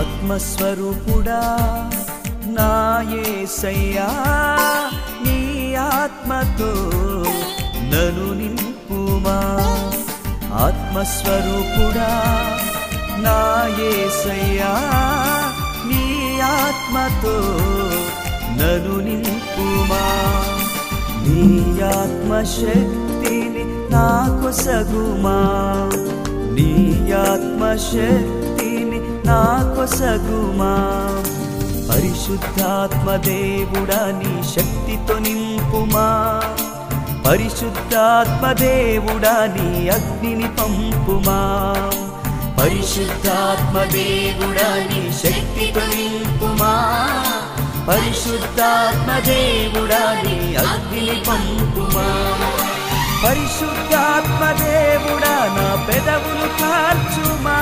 ఆత్మస్వరూపుడా నా యేసయ్యా నీ ఆత్మతో నన్ను నింపుమా ఆత్మస్వరూపుడా నా యేసయ్యా నీ ఆత్మతో నన్ను నింపుమా నీ ఆత్మశక్తిని నాకొసగుమా నీ ఆత్మశక్తిని నాకొసగుమా పరిశుద్ధాత్మ దేవుడా నీ శక్తితో నింపుమా పరిశుద్ధాత్మ దేవుడా నీ అగ్నిని పంపుమా పరిశుద్ధాత్మ దేవుడా నీ శక్తితో నింపుమా పరిశుద్ధాత్మ దేవుడా నీ అగ్నిని పంపుమా పరిశుద్ధాత్మ దేవుడా నా పెదవులు కార్చుమా